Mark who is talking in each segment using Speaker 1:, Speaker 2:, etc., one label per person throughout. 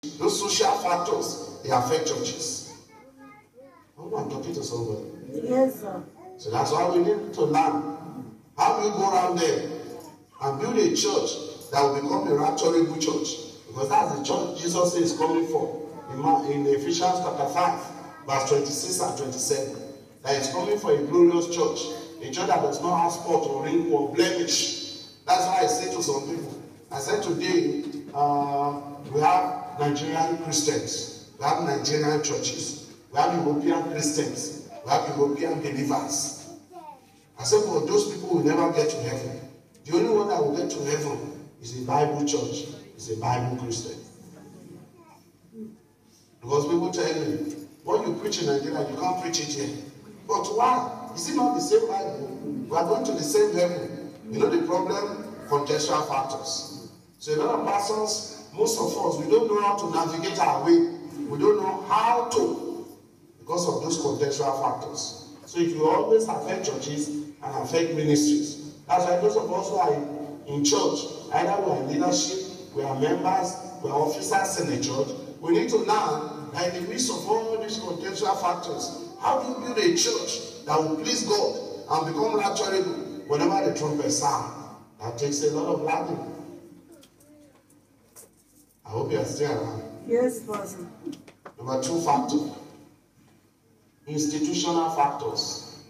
Speaker 1: Those social factors, they affect churches. I'm talking to somebody.
Speaker 2: Yes, sir.
Speaker 1: So that's why we need to learn. How do you go around there and build a church that will become a rapturable church? Because that's the church Jesus is coming for in Ephesians chapter 5, verse 26 and 27. That is coming for a glorious church, a church that does not have spot or wrinkle or blemish. That's why I say to some people, I said today, we have Nigerian Christians, we have Nigerian churches, we have European Christians, we have European believers. I said, but those people will never get to heaven. The only one that will get to heaven is a Bible church, is a Bible Christian. Because people tell me, what you preach in Nigeria, you can't preach it here. But why? Is it not the same Bible? We are going to the same heaven. You know the problem? Contextual factors. So a lot of pastors, most of us, we don't know how to navigate our way. We don't know how to, because of those contextual factors. So if you always affect churches and affect ministries, that's why those of us who are in church, either we are in leadership, we are members, we are officers in the church, we need to learn that in the midst of all these contextual factors, how do you build a church that will please God and become rapturable whenever the trumpet sound? That takes a lot of learning. I hope you are still around.
Speaker 2: Yes, Pastor.
Speaker 1: Number 2 factor. Institutional factors.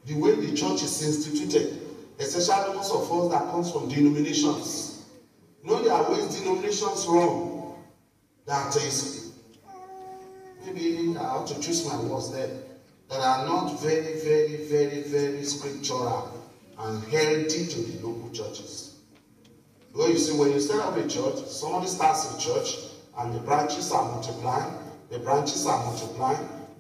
Speaker 1: The way the church is instituted, especially most of us that comes from denominations. You know, there are ways denominations run that is, maybe I have to choose my words there, that are not very, very, very, very scriptural and healthy to the local churches. Because you see, when you set up a church, somebody starts a church and the branches are multiplying,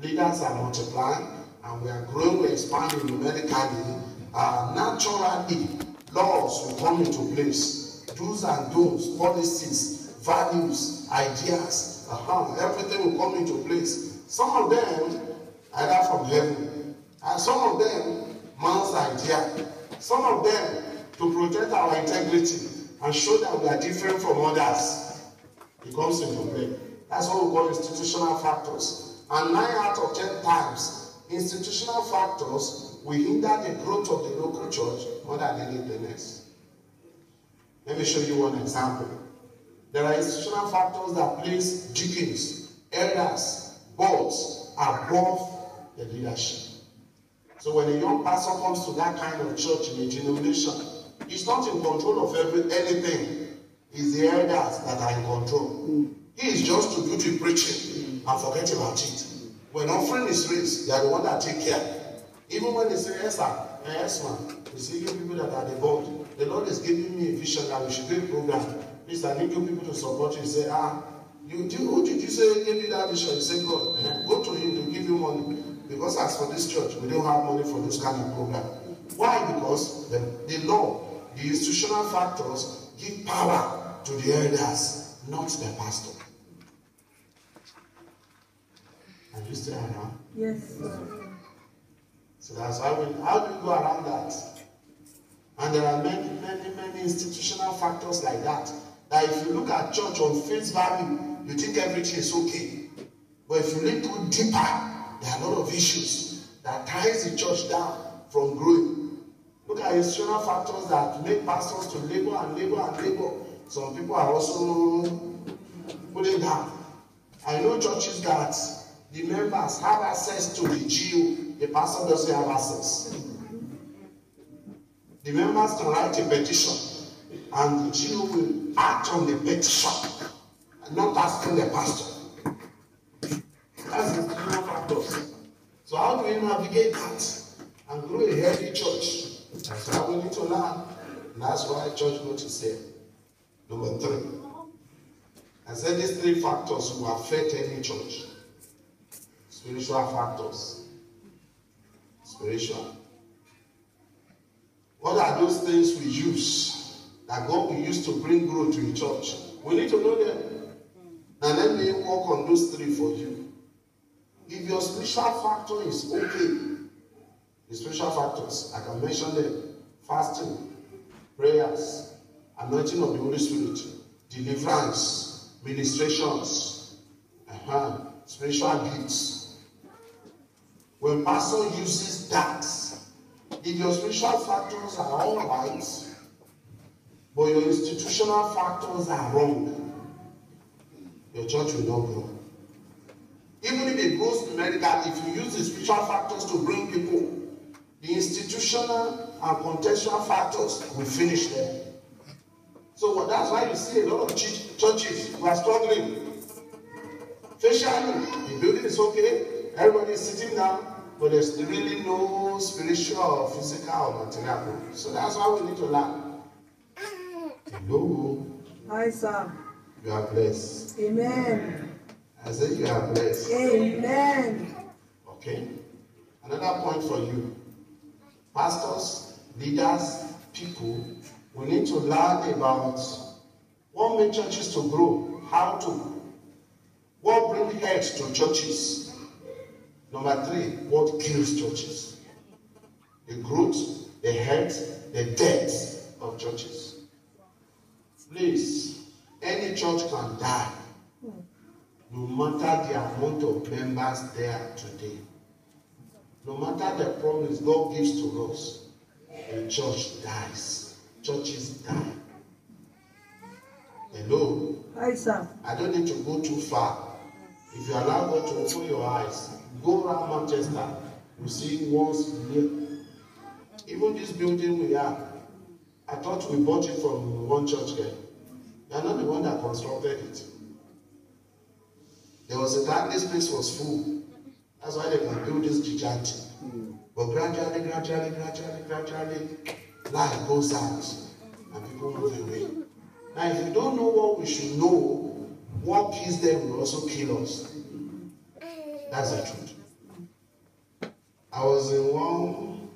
Speaker 1: leaders are multiplying, and we are growing, we're expanding numerically. Naturally, laws will come into place. Do's and don'ts, policies, values, ideas, everything will come into place. Some of them either from heaven, and some of them man's idea. Some of them to protect our integrity and show that we are different from others. It comes into play. That's what we call institutional factors. And 9 out of 10 times, institutional factors will hinder the growth of the local church more than anything else. Let me show you one example. There are institutional factors that place deacons, elders, boards above the leadership. So when a young pastor comes to that kind of church in a denomination, he's not in control of anything. It's the elders that are in control. He is just to do the preaching and forget about it. When offering is raised, they are the one that take care. Even when they say, yes, sir, yes, man, you see you people that are the board. The Lord is giving me a vision that we should do a program. Please, I need you people to support you. You say, who did you say gave you that vision? You say, God, go to him to give you money. Because as for this church, we don't have money for this kind of program. Why? Because the law, the institutional factors give power to the elders, not the pastor. Are you still around?
Speaker 2: Yes, sir.
Speaker 1: So that's how do you go around that? And there are many, many, many institutional factors like that. That if you look at church on face value, you think everything is okay. But if you look deeper, there are a lot of issues that ties the church down from growing. Look at institutional factors that make pastors to labor and labor and labor. Some people are also putting down. I know churches that the members have access to the GO, the pastor doesn't have access. The members can write a petition, and the GO will act on the petition, and not asking the pastor. That's the institutional factors. So how do we navigate that and grow a healthy church? That's how we need to learn. And that's why church growth is here. Number 3. I said these 3 factors will affect any church. Spiritual factors. Spiritual. What are those things we use that God will use to bring growth to the church? We need to know them. And let me work on those 3 for you. If your spiritual factor is okay, the spiritual factors, I can mention them: fasting, prayers, anointing of the Holy Spirit, deliverance, ministrations, spiritual gifts. When pastor uses that, if your spiritual factors are all right, but your institutional factors are wrong, your church will not grow. Even if it grows numerically, if you use the spiritual factors to bring people, the institutional and contextual factors will finish them. So that's why you see a lot of churches who are struggling. Facially, the building is okay, everybody is sitting down, but there's really no spiritual or physical or material growth. So that's why we need to learn. Hello.
Speaker 2: Hi, sir.
Speaker 1: You are blessed.
Speaker 2: Amen.
Speaker 1: I said you are blessed.
Speaker 2: Amen.
Speaker 1: Okay. Another point for you. Pastors, leaders, people, we need to learn about what makes churches to grow, how to, what brings heads to churches. Number 3, what kills churches? The growth, the health, the death of churches. Please, any church can die, no matter the amount of members there today. No matter the promise God gives to us, the church dies. Churches die. Hello?
Speaker 2: Hi, sir.
Speaker 1: I don't need to go too far. If you allow God to open your eyes, go around Manchester, you see once a year. Even this building we have, I thought we bought it from one church here. They are not the one that constructed it. There was a time this place was full. That's why they can build this gigant. But gradually, life goes out and people move away. Now, if you don't know what we should know, what kills them will also kill us. That's the truth. I was in one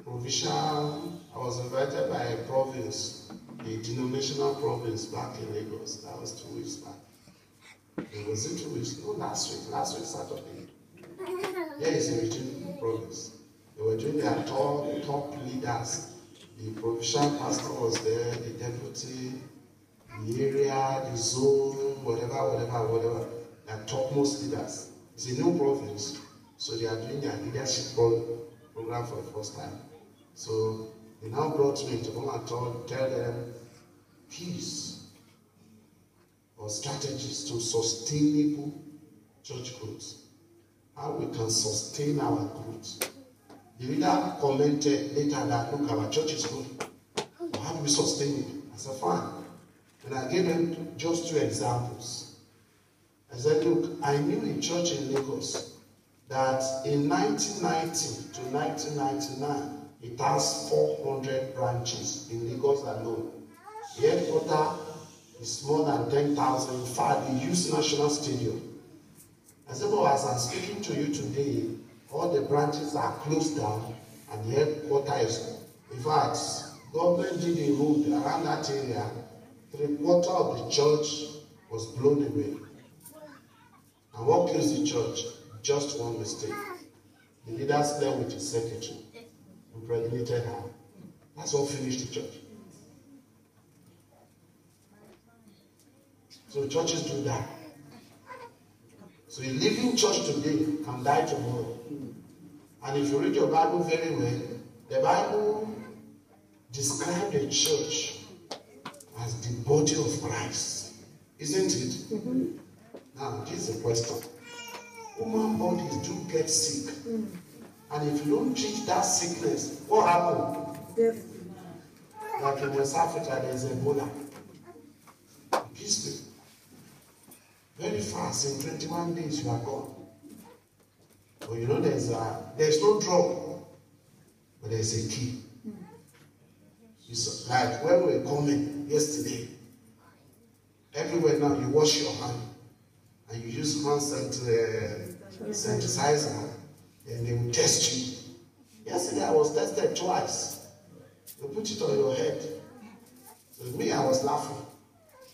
Speaker 1: provincial, I was invited by a province, a denominational province back in Lagos. That was 2 weeks back. It was 2 weeks, no, last week Saturday. There is a regional province. They were doing their top leaders. The provincial pastor was there, the deputy, the area, the zone, whatever. Their topmost leaders. It's a new province, so they are doing their leadership program for the first time. So they now brought me to come and tell them peace or strategies to sustainable church growth. How we can sustain our growth. The leader commented later that, look, our church is good. How do we sustain it? I said, fine. And I gave them just 2 examples. I said, look, I knew a church in Lagos that in 1990 to 1999, it has 400 branches in Lagos alone. The headquarters is more than 10,000. In fact, they use National Stadium. I said, well, as I'm speaking to you today, all the branches are closed down and the headquarters is, in fact, government did a road around that area. 3/4 of the church was blown away. And what kills the church? Just one mistake. The leader slept with his secretary, impregnated her. That's what finished the church. So churches do that. So a living church today can die tomorrow. And if you read your Bible very well, the Bible describes the church as the body of Christ. Isn't it? Mm-hmm. Now, this is a question. Human bodies do get sick. And if you don't treat that sickness, what happens? Death. Like in West Africa, there's Ebola. Peaceful. Very fast, in 21 days you are gone. But you know there's no drug, but there's a key. It's like when we were coming yesterday, everywhere now you wash your hand and you use hand sanitizer and they will test you. Yesterday I was tested twice. They put it on your head. So me, I was laughing.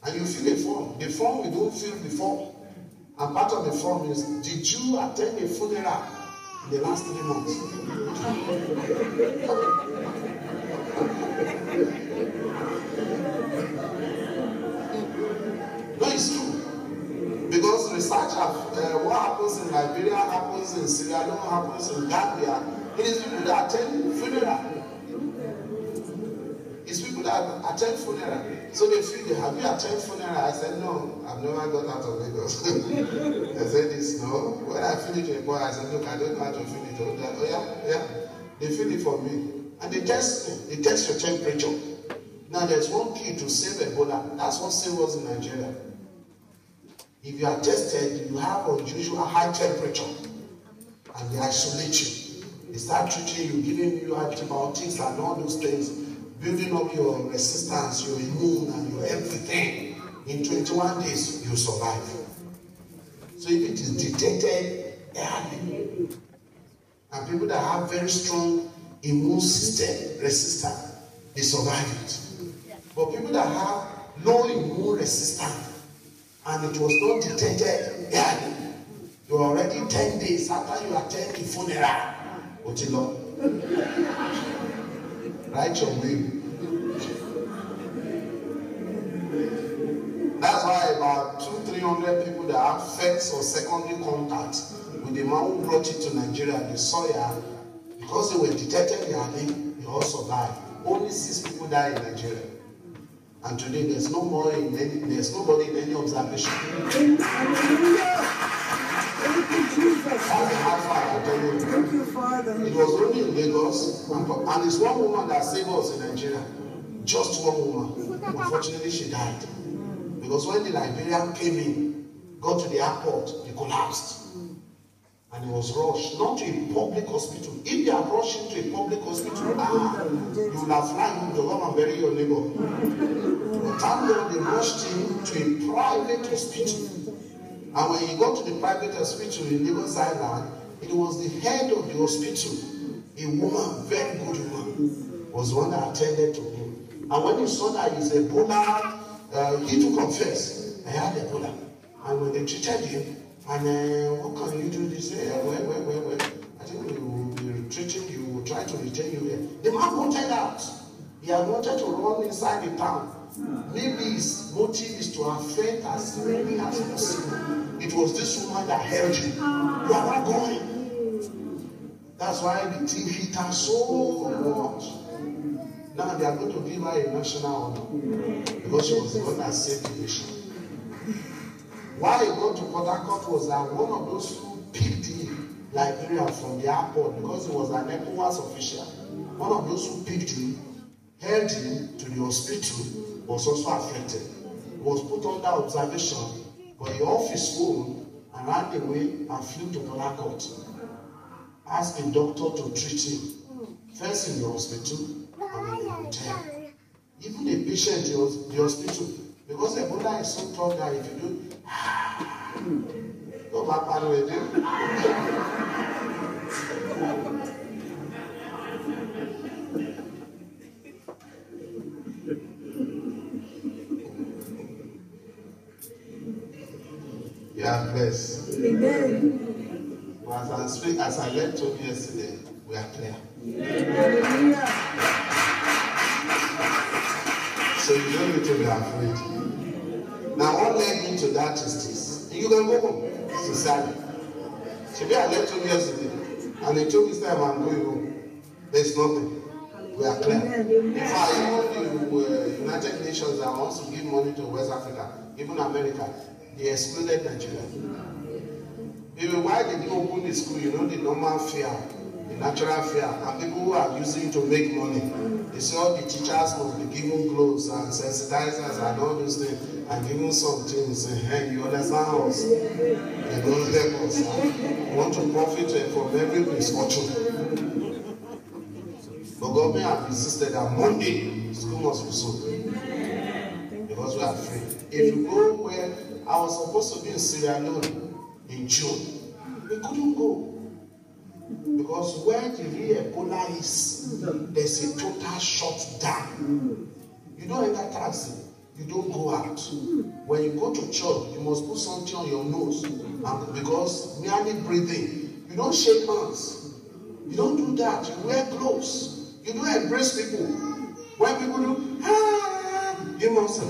Speaker 1: And you fill a form. The form we don't fill before. And part of the form is, did you attend a funeral in the last 3 months? research what happens in Liberia, happens in Sierra Leone, happens in Gambia. It is people that attend funeral. It's people that attend funeral. So they feel, have you attended funeral? I said, no, I've never got out of Lagos. I said this, no. When I finished the report, I said, look, I don't know how to feel it. Oh yeah. They feel it for me. And they test your temperature. Now there's one key to save Ebola. That's what saved us in Nigeria. If you are tested, you have unusual high temperature, and they isolate you. They start treating you, giving you antibiotics and all those things, building up your resistance, your immune, and your everything. In 21 days, you survive. So if it is detected early, and people that have very strong immune system resistance, they survive it. But people that have low immune resistance, and it was not detected early, you're already 10 days after you attend the funeral. Otilo. Write your name. That's why about 200-300 people that have first or secondary contact with the man who brought it to Nigeria, the soya, because they were detected early, they all survived. Only 6 people died in Nigeria. And today there's nobody in any observation.
Speaker 2: Thank you, Father.
Speaker 1: It was only in Lagos, and it's one woman that saved us in Nigeria. Just one woman. Unfortunately, she died. Because when the Liberian came in, got to the airport, he collapsed. And he was rushed, not to a public hospital. If they are rushed into a public hospital, you will have flying to come and bury your neighbor. But thank God they rushed him to a private hospital. And when he got to the private hospital in Lagos Island, it was the head of the hospital, a woman, very good woman, was the one that attended to him. And when he saw that he's Ebola, he to confess, I had Ebola. And when they treated him, and what can you do? They say, well. I think we will be treating you, we will try to retain you here. The man wanted out. He had wanted to run inside the town. Maybe his motive is to affect as many as possible. It was this woman that held him. You are not going. That's why the thing hit her so much. Now they are going to give her a national honor because she was the one that saved the nation. Why he got to Port Harcourt was that one of those who picked him, Liberia, from the airport, because he was an ECOWAS official, one of those who picked him, held him to the hospital, was also affected. He was put under observation, but he off his phone and ran away and flew to Port Harcourt. Asked the doctor to treat him, first in the hospital and in the hotel. Even the patient in the hospital, because Ebola is so tough that if you do, go back and with him. You are blessed.
Speaker 2: Amen.
Speaker 1: As I led to you yesterday, we are clear.
Speaker 2: Hallelujah.
Speaker 1: So you don't need to be afraid. Now, what led me to that is this. You can go home, sincerely. So I led to you yesterday, and they told this time I'm going home. There's nothing. We are clear. In fact, even the United Nations that wants to give money to West Africa, even America, they excluded Nigeria. Even why they didn't open the school, you know, the normal fare, the natural fare, and people who are using it to make money. They say all the teachers must be given clothes and sensitizers and all those things, and given some things. Hey, you understand us? They don't help us. We want to profit from every misfortune. But government have insisted that Monday, school must be sold. Because we are free. If you go where I was supposed to be in Sierra Leone in June, we couldn't go. Because where the real Ebola is, there's a total shutdown. You don't enter taxi, you don't go out. When you go to church, you must put something on your nose. And because merely breathing, you don't shake hands. You don't do that. You wear gloves. You don't embrace people. When people do, you must.